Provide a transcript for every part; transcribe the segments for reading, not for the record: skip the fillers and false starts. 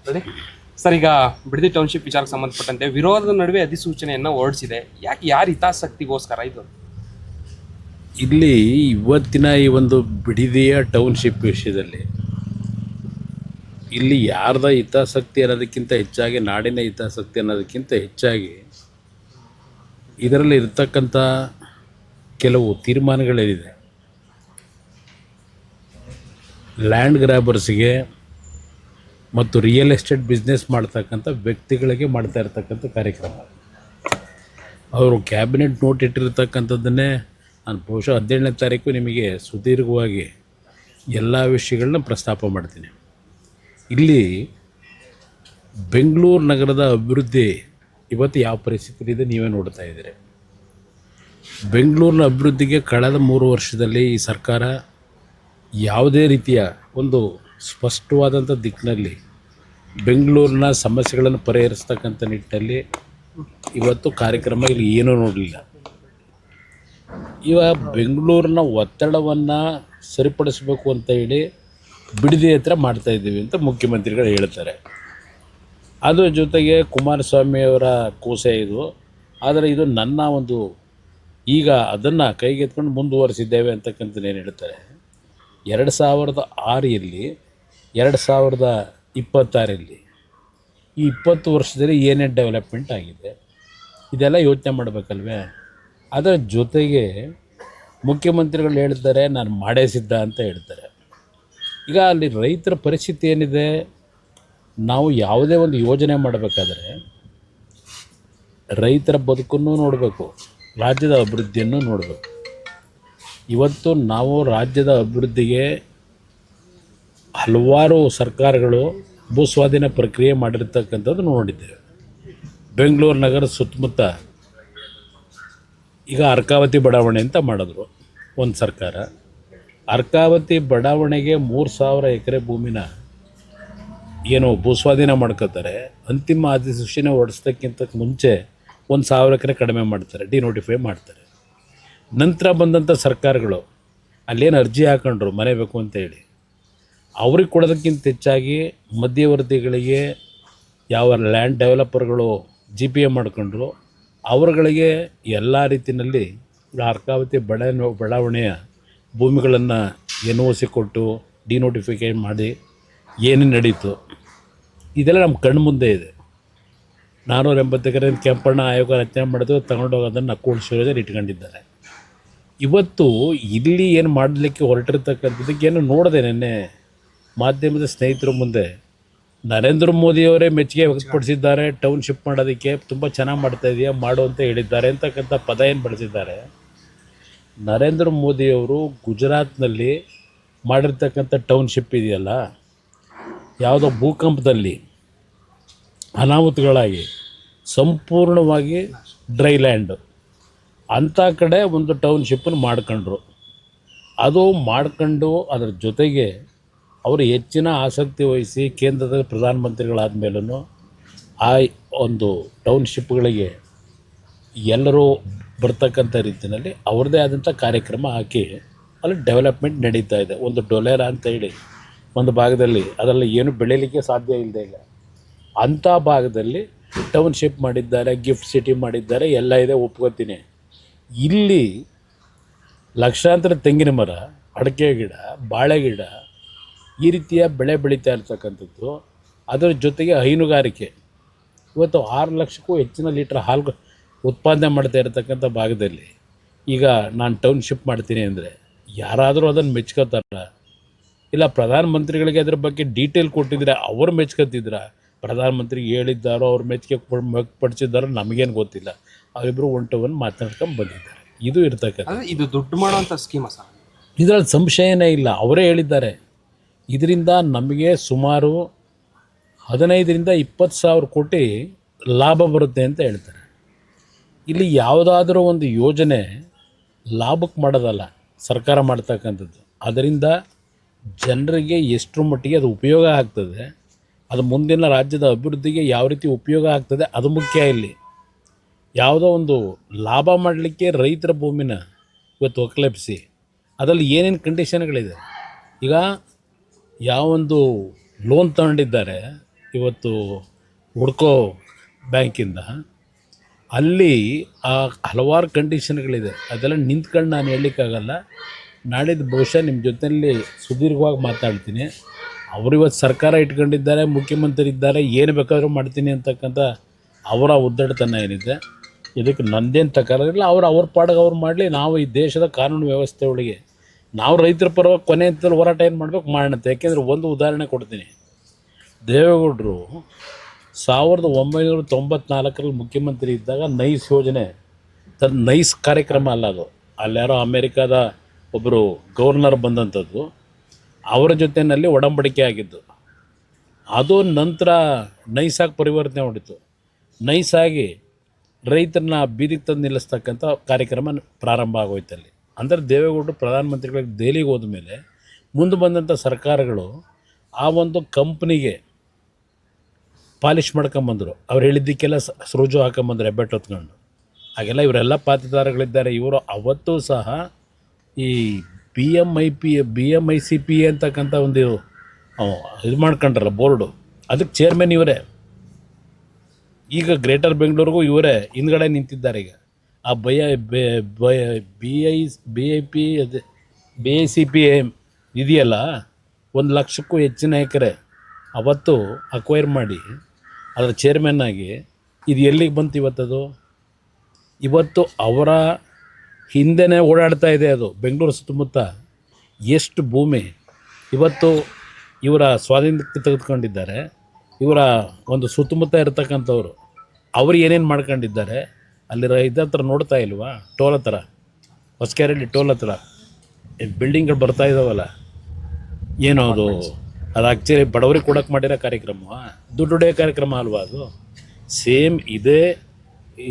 ನೋಡಿ ಸರ್, ಈಗ ಬಿಡದಿ ಟೌನ್ಶಿಪ್ ವಿಚಾರಕ್ಕೆ ಸಂಬಂಧಪಟ್ಟಂತೆ ವಿರೋಧದ ನಡುವೆ ಅಧಿಸೂಚನೆಯನ್ನು ಹೊರಡಿಸಿದೆ. ಯಾರು ಹಿತಾಸಕ್ತಿಗೋಸ್ಕರ ಇದು? ಇಲ್ಲಿ ಇವತ್ತಿನ ಈ ಒಂದು ಬಿಡದಿಯ ಟೌನ್ಶಿಪ್ ವಿಷಯದಲ್ಲಿ ಇಲ್ಲಿ ಯಾರ್ದ ಹಿತಾಸಕ್ತಿ ಅನ್ನೋದಕ್ಕಿಂತ ಹೆಚ್ಚಾಗಿ ನಾಡಿನ ಹಿತಾಸಕ್ತಿ ಅನ್ನೋದಕ್ಕಿಂತ ಹೆಚ್ಚಾಗಿ ಇದರಲ್ಲಿ ಇರತಕ್ಕಂಥ ಕೆಲವು ತೀರ್ಮಾನಗಳೇನಿದೆ, ಲ್ಯಾಂಡ್ ಗ್ರ್ಯಾಬರ್ಸ್ಗೆ ಮತ್ತು ರಿಯಲ್ ಎಸ್ಟೇಟ್ ಬಿಸ್ನೆಸ್ ಮಾಡ್ತಕ್ಕಂಥ ವ್ಯಕ್ತಿಗಳಿಗೆ ಮಾಡ್ತಾ ಇರ್ತಕ್ಕಂಥ ಕಾರ್ಯಕ್ರಮ. ಅವರು ಕ್ಯಾಬಿನೆಟ್ ನೋಟ್ ಇಟ್ಟಿರ್ತಕ್ಕಂಥದ್ದನ್ನೇ ನಾನು ಬಹುಶಃ 17ನೇ ತಾರೀಕು ನಿಮಗೆ ಸುದೀರ್ಘವಾಗಿ ಎಲ್ಲ ವಿಷಯಗಳನ್ನ ಪ್ರಸ್ತಾಪ ಮಾಡ್ತೀನಿ. ಇಲ್ಲಿ ಬೆಂಗಳೂರು ನಗರದ ಅಭಿವೃದ್ಧಿ ಇವತ್ತು ಯಾವ ಪರಿಸ್ಥಿತಿ ಇದೆ ನೀವೇ ನೋಡ್ತಾ ಇದ್ದೀರಿ. ಬೆಂಗಳೂರಿನ ಅಭಿವೃದ್ಧಿಗೆ ಕಳೆದ 3 ವರ್ಷದಲ್ಲಿ ಈ ಸರ್ಕಾರ ಯಾವುದೇ ರೀತಿಯ ಒಂದು ಸ್ಪಷ್ಟವಾದಂಥ ದಿಕ್ಕಿನಲ್ಲಿ ಬೆಂಗಳೂರಿನ ಸಮಸ್ಯೆಗಳನ್ನು ಪರಿಹರಿಸ್ತಕ್ಕಂಥ ನಿಟ್ಟಿನಲ್ಲಿ ಇವತ್ತು ಕಾರ್ಯಕ್ರಮ ಇಲ್ಲಿ ಏನೂ ನೋಡಲಿಲ್ಲ. ಬೆಂಗಳೂರಿನ ಒತ್ತಡವನ್ನು ಸರಿಪಡಿಸಬೇಕು ಅಂತ ಹೇಳಿ ಬಿಡದಿ ಹತ್ರ ಮಾಡ್ತಾಯಿದ್ದೀವಿ ಅಂತ ಮುಖ್ಯಮಂತ್ರಿಗಳು ಹೇಳ್ತಾರೆ. ಅದರ ಜೊತೆಗೆ ಕುಮಾರಸ್ವಾಮಿಯವರ ಕೂಸೆ ಇದು. ಆದರೆ ಇದು ನನ್ನ ಒಂದು ಈಗ ಅದನ್ನು ಕೈಗೆತ್ಕೊಂಡು ಮುಂದುವರಿಸಿದ್ದೇವೆ ಅಂತಕ್ಕಂಥದ್ದೇನು ಹೇಳ್ತಾರೆ. 2006ರಲ್ಲಿ 2026ರಲ್ಲಿ ಈ 20 ವರ್ಷದಲ್ಲಿ ಏನೇನು ಡೆವಲಪ್ಮೆಂಟ್ ಆಗಿದೆ ಇದೆಲ್ಲ ಯೋಚನೆ ಮಾಡಬೇಕಲ್ವೇ. ಅದರ ಜೊತೆಗೆ ಮುಖ್ಯಮಂತ್ರಿಗಳು ಹೇಳ್ತಾರೆ ನಾನು ಮಾಡೇ ಸಿದ್ಧ ಅಂತ ಹೇಳ್ತಾರೆ. ಈಗ ಅಲ್ಲಿ ರೈತರ ಪರಿಸ್ಥಿತಿ ಏನಿದೆ, ನಾವು ಯಾವುದೇ ಒಂದು ಯೋಜನೆ ಮಾಡಬೇಕಾದ್ರೆ ರೈತರ ಬದುಕನ್ನು ನೋಡಬೇಕು, ರಾಜ್ಯದ ಅಭಿವೃದ್ಧಿಯನ್ನು ನೋಡಬೇಕು. ಇವತ್ತು ನಾವು ರಾಜ್ಯದ ಅಭಿವೃದ್ಧಿಗೆ ಹಲವಾರು ಸರ್ಕಾರಗಳು ಭೂಸ್ವಾಧೀನ ಪ್ರಕ್ರಿಯೆ ಮಾಡಿರ್ತಕ್ಕಂಥದ್ದು ನೋಡಿದ್ದೇವೆ. ಬೆಂಗಳೂರು ನಗರ ಸುತ್ತಮುತ್ತ ಈಗ ಅರ್ಕಾವತಿ ಬಡಾವಣೆ ಅಂತ ಮಾಡಿದ್ರು ಒಂದು ಸರ್ಕಾರ. ಅರ್ಕಾವತಿ ಬಡಾವಣೆಗೆ 3000 ಎಕರೆ ಭೂಮಿನ ಏನು ಭೂಸ್ವಾಧೀನ ಮಾಡ್ಕೋತಾರೆ. ಅಂತಿಮ ಅಧಿಸೂಚನೆ ಹೊರಡಿಸೋದಕ್ಕಿಂತ ಮುಂಚೆ 1000 ಎಕರೆ ಕಡಿಮೆ ಮಾಡ್ತಾರೆ, ಡಿನೋಟಿಫೈ ಮಾಡ್ತಾರೆ. ನಂತರ ಬಂದಂಥ ಸರ್ಕಾರಗಳು ಅಲ್ಲೇನು ಅರ್ಜಿ ಹಾಕೊಂಡ್ರು ಮನೆ ಬೇಕು ಅಂತೇಳಿ, ಅವ್ರಿಗೆ ಕೊಡೋದಕ್ಕಿಂತ ಹೆಚ್ಚಾಗಿ ಮಧ್ಯವರ್ತಿಗಳಿಗೆ ಯಾವ ಲ್ಯಾಂಡ್ ಡೆವಲಪರ್ಗಳು GPA ಮಾಡ್ಕೊಂಡ್ರು ಅವರುಗಳಿಗೆ ಎಲ್ಲ ರೀತಿಯಲ್ಲಿ ಅರ್ಕಾವತಿ ಬಡಾವಣೆಯ ಭೂಮಿಗಳನ್ನು NOC ಕೊಟ್ಟು ಡಿನೋಟಿಫಿಕೇಷನ್ ಮಾಡಿ ಏನೇನು ನಡೀತು ಇದೆಲ್ಲ ನಮ್ಮ ಕಣ್ಣು ಮುಂದೆ ಇದೆ. 480 ಎಕರೆ ಕೆಂಪಣ್ಣ ಆಯೋಗ ರಚನೆ ಮಾಡಿದ್ರು, ತಗೊಂಡೋಗಿ ಅದನ್ನು ಕೂಡಿಸೋದ್ರೆ ಇಟ್ಕೊಂಡಿದ್ದಾರೆ. ಇವತ್ತು ಇಲ್ಲಿ ಏನು ಮಾಡಲಿಕ್ಕೆ ಹೊರಟಿರ್ತಕ್ಕಂಥದ್ದಕ್ಕೆ ಏನು ನೋಡಿದೆ ನೆನ್ನೆ ಮಾಧ್ಯಮದ ಸ್ನೇಹಿತರ ಮುಂದೆ ನರೇಂದ್ರ ಮೋದಿಯವರೇ ಮೆಚ್ಚುಗೆ ವ್ಯಕ್ತಪಡಿಸಿದ್ದಾರೆ. ಟೌನ್ಶಿಪ್ ಮಾಡೋದಕ್ಕೆ ತುಂಬ ಚೆನ್ನಾಗಿ ಮಾಡ್ತಾಯಿದೆಯಾ ಮಾಡು ಅಂತ ಹೇಳಿದ್ದಾರೆ ಅಂತಕ್ಕಂಥ ಪದ ಏನು ಬಳಸಿದ್ದಾರೆ. ನರೇಂದ್ರ ಮೋದಿಯವರು ಗುಜರಾತ್ನಲ್ಲಿ ಮಾಡಿರ್ತಕ್ಕಂಥ ಟೌನ್ಶಿಪ್ ಇದೆಯಲ್ಲ, ಯಾವುದೋ ಭೂಕಂಪದಲ್ಲಿ ಅನಾಹುತಗಳಾಗಿ ಸಂಪೂರ್ಣವಾಗಿ ಡ್ರೈ ಲ್ಯಾಂಡು ಅಂಥ ಕಡೆ ಒಂದು ಟೌನ್ಶಿಪ್ಪನ್ನು ಮಾಡ್ಕೊಂಡ್ರು. ಅದು ಮಾಡ್ಕೊಂಡು ಅದರ ಜೊತೆಗೆ ಅವರು ಹೆಚ್ಚಿನ ಆಸಕ್ತಿ ವಹಿಸಿ ಕೇಂದ್ರದ ಪ್ರಧಾನಮಂತ್ರಿಗಳಾದ ಮೇಲೂ ಆ ಒಂದು ಟೌನ್ಶಿಪ್ಗಳಿಗೆ ಎಲ್ಲರೂ ಬರ್ತಕ್ಕಂಥ ರೀತಿಯಲ್ಲಿ ಅವ್ರದ್ದೇ ಆದಂಥ ಕಾರ್ಯಕ್ರಮ ಹಾಕಿ ಅಲ್ಲಿ ಡೆವಲಪ್ಮೆಂಟ್ ನಡೀತಾ ಇದೆ. ಒಂದು ಡೊಲೇರಾ ಅಂತ ಹೇಳಿ ಒಂದು ಭಾಗದಲ್ಲಿ ಅದರಲ್ಲಿ ಏನು ಬೆಳೀಲಿಕ್ಕೆ ಸಾಧ್ಯ ಇಲ್ಲದೆ ಇಲ್ಲ ಅಂಥ ಭಾಗದಲ್ಲಿ ಟೌನ್ಶಿಪ್ ಮಾಡಿದ್ದಾರೆ, ಗಿಫ್ಟ್ ಸಿಟಿ ಮಾಡಿದ್ದಾರೆ, ಎಲ್ಲ ಇದೆ, ಒಪ್ಕೋತೀನಿ. ಇಲ್ಲಿ ಲಕ್ಷಾಂತರ ತೆಂಗಿನ ಮರ, ಅಡಿಕೆ ಗಿಡ, ಬಾಳೆ ಗಿಡ ಈ ರೀತಿಯ ಬೆಳೆ ಬೆಳೀತಾ ಇರ್ತಕ್ಕಂಥದ್ದು. ಅದರ ಜೊತೆಗೆ ಹೈನುಗಾರಿಕೆ ಇವತ್ತು 6 ಲಕ್ಷಕ್ಕೂ ಹೆಚ್ಚಿನ ಲೀಟ್ರ್ ಹಾಲು ಉತ್ಪಾದನೆ ಮಾಡ್ತಾ ಇರತಕ್ಕಂಥ ಭಾಗದಲ್ಲಿ ಈಗ ನಾನು ಟೌನ್ಶಿಪ್ ಮಾಡ್ತೀನಿ ಅಂದರೆ ಯಾರಾದರೂ ಅದನ್ನು ಮೆಚ್ಕೋತಾರ? ಇಲ್ಲ ಪ್ರಧಾನಮಂತ್ರಿಗಳಿಗೆ ಅದ್ರ ಬಗ್ಗೆ ಡೀಟೇಲ್ ಕೊಟ್ಟಿದ್ರೆ ಅವ್ರು ಮೆಚ್ಕೋತಿದ್ರ? ಪ್ರಧಾನಮಂತ್ರಿಗೆ ಹೇಳಿದ್ದಾರೋ ಅವ್ರು ಮೆಚ್ಚುಗೆ ಪಡಿಸಿದ್ದಾರೋ ನಮಗೇನು ಗೊತ್ತಿಲ್ಲ. ಅವರಿಬ್ಬರು ಒಂಟವನ್ನು ಮಾತನಾಡ್ಕೊಂಡು ಬಂದಿದ್ದಾರೆ. ಇದು ಇರ್ತಕ್ಕಂಥ ಇದು ದುಡ್ಡು ಮಾಡೋವಂಥ ಸ್ಕೀಮ ಸರ್. ಇದರಲ್ಲಿ ಸಂಶಯನೇ ಇಲ್ಲ. ಅವರೇ ಹೇಳಿದ್ದಾರೆ ಇದರಿಂದ ನಮಗೆ ಸುಮಾರು 15ರಿಂದ 20 ಸಾವಿರ ಕೋಟಿ ಲಾಭ ಬರುತ್ತೆ ಅಂತ ಹೇಳ್ತಾರೆ. ಇಲ್ಲಿ ಯಾವುದಾದ್ರೂ ಒಂದು ಯೋಜನೆ ಲಾಭಕ್ಕೆ ಮಾಡೋದಲ್ಲ ಸರ್ಕಾರ ಮಾಡ್ತಕ್ಕಂಥದ್ದು. ಅದರಿಂದ ಜನರಿಗೆ ಎಷ್ಟರ ಮಟ್ಟಿಗೆ ಅದು ಉಪಯೋಗ ಆಗ್ತದೆ, ಅದು ಮುಂದಿನ ರಾಜ್ಯದ ಅಭಿವೃದ್ಧಿಗೆ ಯಾವ ರೀತಿ ಉಪಯೋಗ ಆಗ್ತದೆ ಅದು ಮುಖ್ಯ. ಇಲ್ಲಿ ಯಾವುದೋ ಒಂದು ಲಾಭ ಮಾಡಲಿಕ್ಕೆ ರೈತರ ಭೂಮಿನ ಇವತ್ತು ಒಕ್ಕಲೆಬ್ಬಿಸಿ ಅದರಲ್ಲಿ ಏನೇನು ಕಂಡೀಷನ್ಗಳಿದೆ. ಈಗ ಯಾವೊಂದು ಲೋನ್ ತಗೊಂಡಿದ್ದಾರೆ ಇವತ್ತು ಹುಡ್ಕೋ ಬ್ಯಾಂಕಿಂದ. ಅಲ್ಲಿ ಆ ಹಲವಾರು ಕಂಡೀಷನ್ಗಳಿದೆ, ಅದೆಲ್ಲ ನಿಂತ್ಕೊಂಡು ನಾನು ಹೇಳಲಿಕ್ಕಾಗಲ್ಲ. ನಾಳಿದ್ದು ಬಹುಶಃ ನಿಮ್ಮ ಜೊತೆಯಲ್ಲಿ ಸುದೀರ್ಘವಾಗಿ ಮಾತಾಡ್ತೀನಿ. ಅವರು ಇವತ್ತು ಸರ್ಕಾರ ಇಟ್ಕೊಂಡಿದ್ದಾರೆ, ಮುಖ್ಯಮಂತ್ರಿ ಇದ್ದಾರೆ, ಏನು ಬೇಕಾದರೂ ಮಾಡ್ತೀನಿ ಅಂತಕ್ಕಂಥ ಅವರ ಉದ್ದಟತನ ಏನಿದೆ, ಇದಕ್ಕೆ ನಂದೇನು ತಕರಾರಿಲ್ಲ. ಅವ್ರ ಪಾಡಿಗೆ ಅವ್ರು ಮಾಡಲಿ. ನಾವು ಈ ದೇಶದ ಕಾನೂನು ವ್ಯವಸ್ಥೆ ಒಳಗೆ ನಾವು ರೈತರ ಪರವಾಗಿ ಕೊನೆ ಹಂತದಲ್ಲಿ ಹೋರಾಟ ಏನು ಮಾಡಬೇಕು ಮಾಡೋಣ. ಯಾಕೆಂದರೆ ಒಂದು ಉದಾಹರಣೆ ಕೊಡ್ತೀನಿ. ದೇವೇಗೌಡರು 1994ರಲ್ಲಿ ಮುಖ್ಯಮಂತ್ರಿ ಇದ್ದಾಗ ನೈಸ್ ಯೋಜನೆ, ನೈಸ್ ಕಾರ್ಯಕ್ರಮ ಅಲ್ಲ ಅದು, ಅಲ್ಲಾರೋ ಅಮೇರಿಕಾದ ಒಬ್ಬರು ಗವರ್ನರ್ ಬಂದಂಥದ್ದು, ಅವರ ಜೊತೆಯಲ್ಲಿ ಒಡಂಬಡಿಕೆ ಆಗಿದ್ದು. ಅದು ನಂತರ ನೈಸಾಗಿ ಪರಿವರ್ತನೆ ಹೊಡಿತು. ನೈಸಾಗಿ ರೈತರನ್ನ ಬೀದಿಗೆ ತಂದು ನಿಲ್ಲಿಸ್ತಕ್ಕಂಥ ಕಾರ್ಯಕ್ರಮ ಪ್ರಾರಂಭ ಆಗೋಯ್ತಲ್ಲಿ. ಅಂದರೆ ದೇವೇಗೌಡರು ಪ್ರಧಾನಮಂತ್ರಿಗಳಿಗೆ ದೆಹಲಿಗೆ ಹೋದ ಮೇಲೆ ಮುಂದೆ ಬಂದಂಥ ಸರ್ಕಾರಗಳು ಆ ಒಂದು ಕಂಪ್ನಿಗೆ ಪಾಲಿಷ್ ಮಾಡ್ಕೊಂಬಂದರು. ಅವ್ರು ಹೇಳಿದ್ದಕ್ಕೆಲ್ಲ ಸೃಜು ಹಾಕೊಂಬಂದ್ರು ಹೆಬ್ಬೆಟ್ಟು ಹೊತ್ಕೊಂಡು. ಹಾಗೆಲ್ಲ ಇವರೆಲ್ಲ ಪಾತ್ರಧಾರಗಳಿದ್ದಾರೆ. ಇವರು ಅವತ್ತೂ ಸಹ ಈ BMICP ಅಂತಕ್ಕಂಥ ಒಂದು ಇದು ಮಾಡ್ಕೊಂಡ್ರಲ್ಲ ಬೋರ್ಡು, ಅದಕ್ಕೆ ಚೇರ್ಮನ್ ಇವರೇ. ಈಗ ಗ್ರೇಟರ್ ಬೆಂಗಳೂರಿಗೂ ಇವರೇ ಹಿಂದ್ಗಡೆ ನಿಂತಿದ್ದಾರೆ. ಈಗ ಆ BICP ಇದೆಯಲ್ಲ, 1 ಲಕ್ಷಕ್ಕೂ ಹೆಚ್ಚಿನ ಎಕರೆ ಅವತ್ತು ಅಕ್ವೈರ್ ಮಾಡಿ ಅದರ ಚೇರ್ಮನ್ ಆಗಿ ಇದು ಎಲ್ಲಿಗೆ ಬಂತು ಇವತ್ತದು? ಇವತ್ತು ಅವರ ಹಿಂದೆನೇ ಓಡಾಡ್ತಾ ಇದೆ ಅದು. ಬೆಂಗಳೂರು ಸುತ್ತಮುತ್ತ ಎಷ್ಟು ಭೂಮಿ ಇವತ್ತು ಇವರ ಸ್ವಾಧೀನಕ್ಕೆ ತೆಗೆದುಕೊಂಡಿದ್ದಾರೆ. ಇವರ ಒಂದು ಸುತ್ತಮುತ್ತ ಇರತಕ್ಕಂಥವ್ರು ಅವರು ಏನೇನು ಮಾಡ್ಕೊಂಡಿದ್ದಾರೆ ಅಲ್ಲಿ ಇದ್ರ ಹತ್ರ ನೋಡ್ತಾ ಇಲ್ವಾ? ಟೋಲ್ ಹತ್ರ, ಹೊಸಕೆರೆಹಳ್ಳಿ ಟೋಲ್ ಹತ್ರ ಬಿಲ್ಡಿಂಗ್ಗಳು ಬರ್ತಾ ಇದ್ದಾವಲ್ಲ, ಏನೋ ಅದು ಆ್ಯಕ್ಚುಲಿ ಬಡವರಿಗೆ ಕೊಡೋಕೆ ಮಾಡಿರೋ ಕಾರ್ಯಕ್ರಮ, ದುಡ್ಡು ಹೊಡೆಯೋ ಕಾರ್ಯಕ್ರಮ ಅಲ್ವಾ ಅದು? ಸೇಮ್ ಇದೇ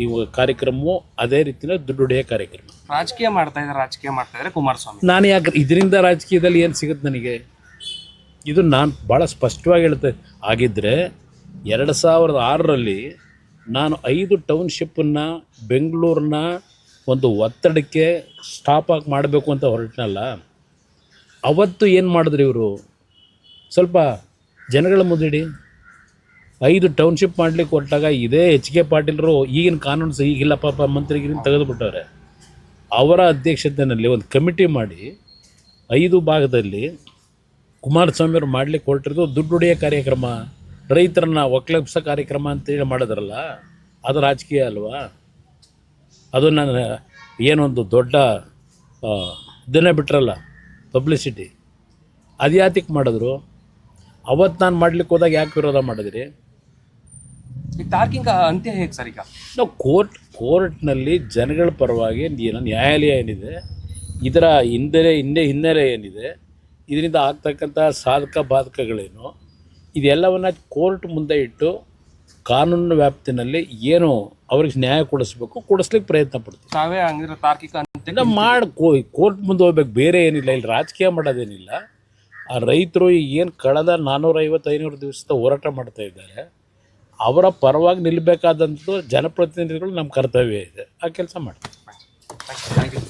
ಇವಾಗ ಕಾರ್ಯಕ್ರಮವು ಅದೇ ರೀತಿಯ ದುಡ್ಡು ಹೊಡೆಯೋ ಕಾರ್ಯಕ್ರಮ. ರಾಜಕೀಯ ಮಾಡ್ತಾ ಇದ್ದಾರೆ ಕುಮಾರಸ್ವಾಮಿ. ನಾನು ಯಾಕೆ ಇದರಿಂದ ರಾಜಕೀಯದಲ್ಲಿ ಏನು ಸಿಗುತ್ತೆ ನನಗೆ? ಇದು ನಾನು ಭಾಳ ಸ್ಪಷ್ಟವಾಗಿ ಹೇಳ್ತೆ. ಆಗಿದ್ದರೆ 2006ರಲ್ಲಿ ನಾನು 5 ಟೌನ್ಶಿಪ್ಪನ್ನು ಬೆಂಗಳೂರನ್ನ ಒಂದು ಒತ್ತಡಕ್ಕೆ ಸ್ಟಾಪ್ ಆಗಿ ಮಾಡಬೇಕು ಅಂತ ಹೊರಟನಲ್ಲ, ಅವತ್ತು ಏನು ಮಾಡಿದ್ರು ಇವರು? ಸ್ವಲ್ಪ ಜನಗಳ ಮುಂದಿಡಿ. 5 ಟೌನ್ಶಿಪ್ ಮಾಡಲಿಕ್ಕೆ ಹೊರಟಾಗ ಇದೇ HK ಪಾಟೀಲರು ಈಗಿನ ಕಾನೂನು ಈಗಿಲ್ಲ ಪಾಪ ಮಂತ್ರಿಗಿರಿನ ತೆಗೆದುಬಿಟ್ಟವ್ರೆ. ಅವರ ಅಧ್ಯಕ್ಷತೆಯಲ್ಲಿ ಒಂದು ಕಮಿಟಿ ಮಾಡಿ 5 ಭಾಗದಲ್ಲಿ ಕುಮಾರಸ್ವಾಮಿಯವರು ಮಾಡಲಿಕ್ಕೆ ಹೊರಟಿರೋದು ದುಡ್ಡು ಹೊಡೆಯೋ ಕಾರ್ಯಕ್ರಮ, ರೈತರನ್ನ ಒಕ್ಕಲೆಬ್ಸೋ ಕಾರ್ಯಕ್ರಮ ಅಂತೇಳಿ ಮಾಡಿದ್ರಲ್ಲ, ಅದು ರಾಜಕೀಯ ಅಲ್ವಾ? ಅದು ನಾನು ಏನೊಂದು ದೊಡ್ಡ ಇದನ್ನೇ ಬಿಟ್ರಲ್ಲ ಪಬ್ಲಿಸಿಟಿ, ಅದು ಯಾತಕ್ಕೆ ಮಾಡಿದ್ರು? ಅವತ್ತು ನಾನು ಮಾಡ್ಲಿಕ್ಕೆ ಹೋದಾಗ ಯಾಕೆ ವಿರೋಧ ಮಾಡಿದ್ರಿ? ಈ ತಾರ್ಕಿಕ ಅಂತ್ಯ ಹೇಗೆ ಸರ್? ಈಗ ನಾವು ಕೋರ್ಟ್ನಲ್ಲಿ ಜನಗಳ ಪರವಾಗಿ ನ್ಯಾಯಾಲಯ ಏನಿದೆ, ಇದರ ಹಿನ್ನೆಲೆ ಏನಿದೆ, ಇದರಿಂದ ಆಗ್ತಕ್ಕಂಥ ಸಾಧಕ ಬಾಧಕಗಳೇನು, ಇದೆಲ್ಲವನ್ನು ಕೋರ್ಟ್ ಮುಂದೆ ಇಟ್ಟು ಕಾನೂನಿನ ವ್ಯಾಪ್ತಿನಲ್ಲಿ ಏನು ಅವ್ರಿಗೆ ನ್ಯಾಯ ಕೊಡಿಸ್ಲಿಕ್ಕೆ ಪ್ರಯತ್ನ ಪಡ್ತೀವಿ. ತಾವೇ ಹಂಗಿರೋ ತಾರ್ಕಿಕ ಅಂತ್ಯ ಕೋರ್ಟ್ ಮುಂದೆ ಹೋಗ್ಬೇಕು, ಬೇರೆ ಏನಿಲ್ಲ. ಇಲ್ಲಿ ರಾಜಕೀಯ ಮಾಡೋದೇನಿಲ್ಲ. ಆ ರೈತರು ಏನು ಕಳೆದ 450-500 ದಿವಸದ ಹೋರಾಟ ಮಾಡ್ತಾ ಇದ್ದಾರೆ, ಅವರ ಪರವಾಗಿ ನಿಲ್ಲಬೇಕಾದಂಥದ್ದು ಜನಪ್ರತಿನಿಧಿಗಳು ನಮ್ಮ ಕರ್ತವ್ಯ ಇದೆ. ಆ ಕೆಲಸ ಮಾಡ್ತೀವಿ. Thank you.